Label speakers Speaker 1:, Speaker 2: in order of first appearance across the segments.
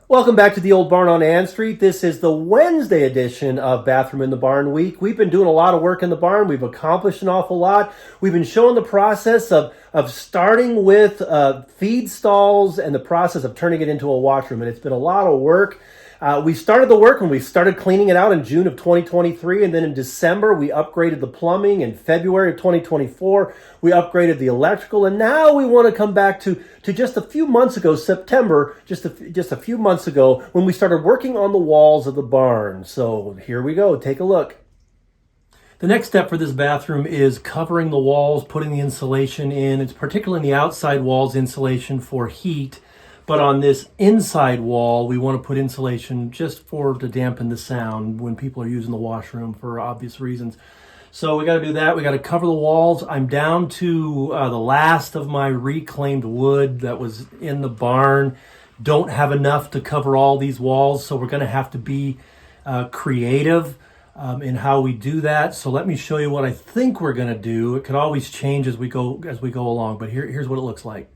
Speaker 1: Welcome back to the Old Barn on Ann Street. This is the Wednesday edition of Bathroom in the Barn Week. We've been doing a lot of work in the barn. We've accomplished an awful lot. We've been showing the process of starting with feed stalls and the process of turning it into a washroom. And it's been a lot of work. We started the work when we started cleaning it out in June of 2023, and then in December we upgraded the plumbing. In February of 2024 we upgraded the electrical, and now we want to come back to just a few months ago, September, just a few months ago, when we started working on the walls of the barn. So here we go, take a look. The next step for this bathroom is covering the walls, putting the insulation in. It's particularly in the outside walls, insulation for heat. But on this inside wall, we want to put insulation just to dampen the sound when people are using the washroom for obvious reasons. So we got to do that. We got to cover the walls. I'm down to the last of my reclaimed wood that was in the barn. Don't have enough to cover all these walls, so we're going to have to be creative in how we do that. So let me show you what I think we're going to do. It could always change as we go along, but here's what it looks like.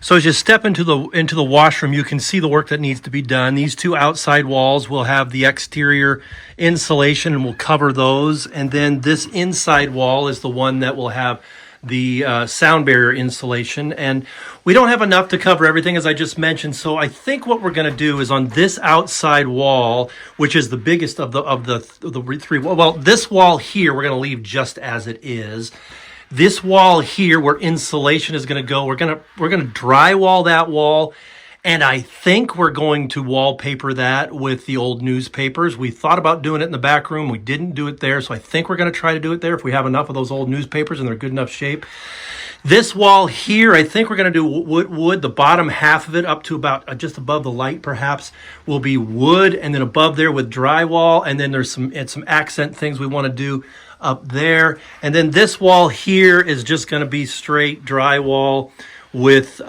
Speaker 1: So as you step into the washroom, you can see the work that needs to be done. These two outside walls will have the exterior insulation and we'll cover those. And then this inside wall is the one that will have the sound barrier insulation. And we don't have enough to cover everything, as I just mentioned. So I think what we're going to do is on this outside wall, which is the biggest of the three. Well, this wall here, we're going to leave just as it is. This wall here where insulation is going to go, we're going to drywall that wall, and I think we're going to wallpaper that with the old newspapers. We thought about doing it in the back room. We didn't do it there, so I think we're going to try to do it there if we have enough of those old newspapers and they're good enough shape. This wall here, I think we're going to do wood. The bottom half of it up to about just above the light perhaps will be wood, and then above there with drywall, and then there's some accent things we want to do up there. And then this wall here is just going to be straight drywall with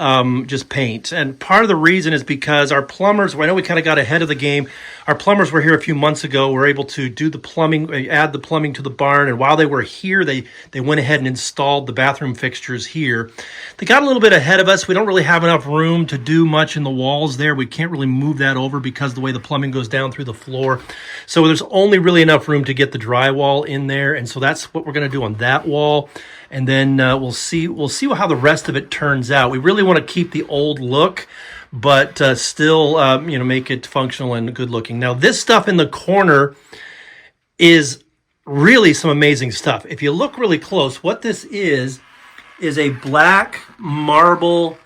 Speaker 1: just paint. And part of the reason is because our plumbers, I know we kind of got ahead of the game. Our plumbers were here a few months ago. We're able to do the plumbing, add the plumbing to the barn. And while they were here, they went ahead and installed the bathroom fixtures here. They got a little bit ahead of us. We don't really have enough room to do much in the walls there. We can't really move that over because of the way the plumbing goes down through the floor. So there's only really enough room to get the drywall in there. And so that's what we're going to do on that wall. And then we'll see how the rest of it turns out. We really want to keep the old look, but still make it functional and good looking. Now this stuff in the corner is really some amazing stuff. If you look really close, what this is a black marble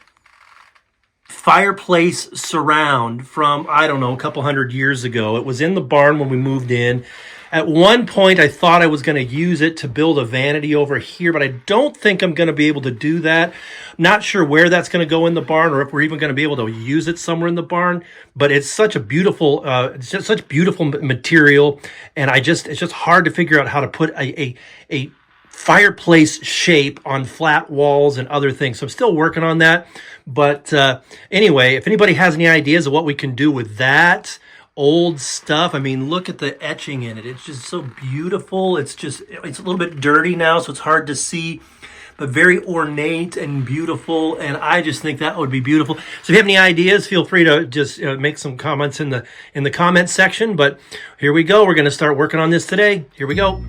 Speaker 1: fireplace surround from, I don't know, a couple hundred years ago. It was in the barn when we moved in. At one point, I thought I was going to use it to build a vanity over here, but I don't think I'm going to be able to do that. Not sure where that's going to go in the barn or if we're even going to be able to use it somewhere in the barn, but it's such a beautiful, it's just such beautiful material. And it's just hard to figure out how to put a fireplace shape on flat walls and other things. So I'm still working on that. But anyway, if anybody has any ideas of what we can do with that old stuff, I mean, look at the etching in it. It's just so beautiful. It's a little bit dirty now, so it's hard to see, but very ornate and beautiful. And I just think that would be beautiful. So if you have any ideas, feel free to just make some comments in the comment section. But here we go. We're going to start working on this today. Here we go.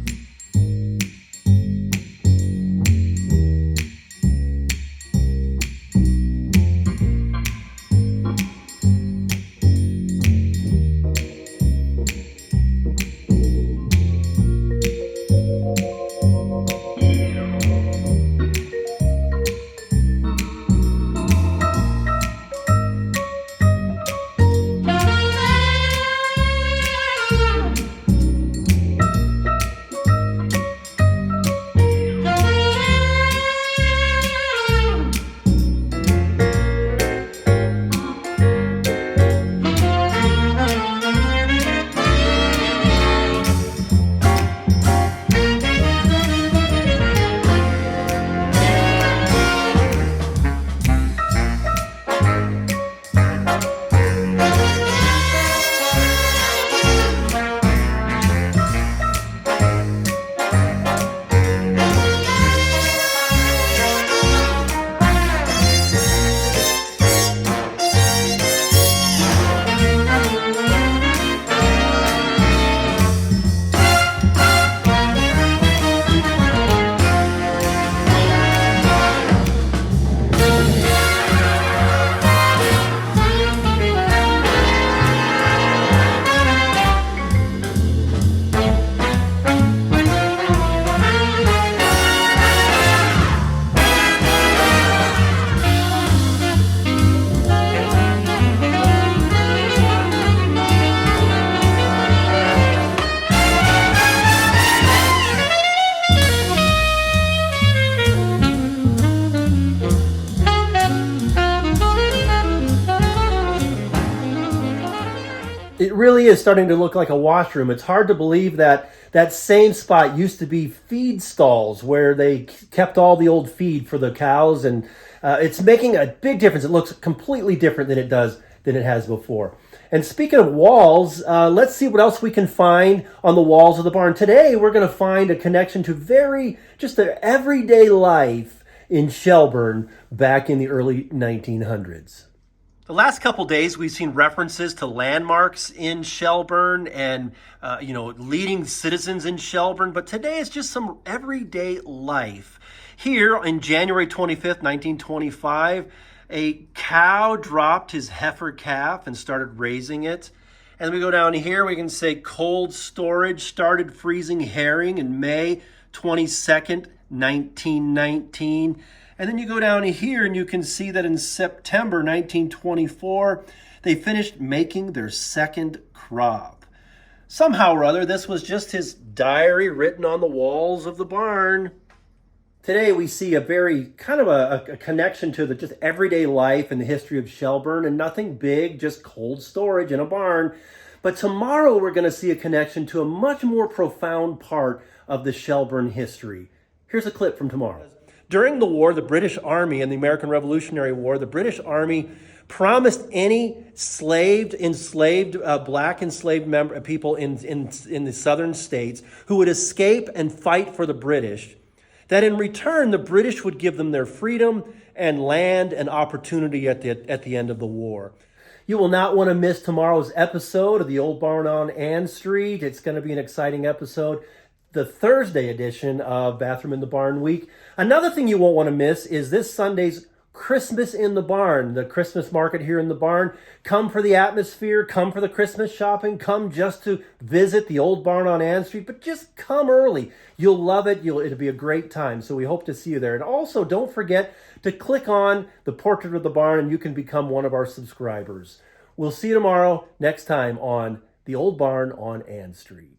Speaker 2: It really is starting to look like a washroom. It's hard to believe that that same spot used to be feed stalls where they kept all the old feed for the cows, and it's making a big difference. It looks completely different than it has before. And speaking of walls, let's see what else we can find on the walls of the barn. Today, we're going to find a connection to just the everyday life in Shelburne back in the early 1900s. The last couple days, we've seen references to landmarks in Shelburne and, leading citizens in Shelburne. But today is just some everyday life. Here on January 25th, 1925, a cow dropped his heifer calf and started raising it. And we go down here, we can say cold storage started freezing herring in May 22nd, 1919. And then you go down here and you can see that in September 1924, they finished making their second crop. Somehow or other, this was just his diary written on the walls of the barn. Today we see a very kind of a connection to the just everyday life and the history of Shelburne, and nothing big, just cold storage in a barn. But tomorrow we're going to see a connection to a much more profound part of the Shelburne history. Here's a clip from tomorrow. During the war, the British Army and the American Revolutionary War, the British Army promised any enslaved black enslaved people in the southern states who would escape and fight for the British, that in return, the British would give them their freedom and land and opportunity at the end of the war. You will not want to miss tomorrow's episode of the Old Barn on Ann Street. It's going to be an exciting episode. The Thursday edition of Bathroom in the Barn Week. Another thing you won't want to miss is this Sunday's Christmas in the Barn, the Christmas market here in the barn. Come for the atmosphere, come for the Christmas shopping, come just to visit the Old Barn on Ann Street, but just come early. You'll love it. It'll be a great time. So we hope to see you there. And also don't forget to click on the portrait of the barn and you can become one of our subscribers. We'll see you tomorrow, next time on the Old Barn on Ann Street.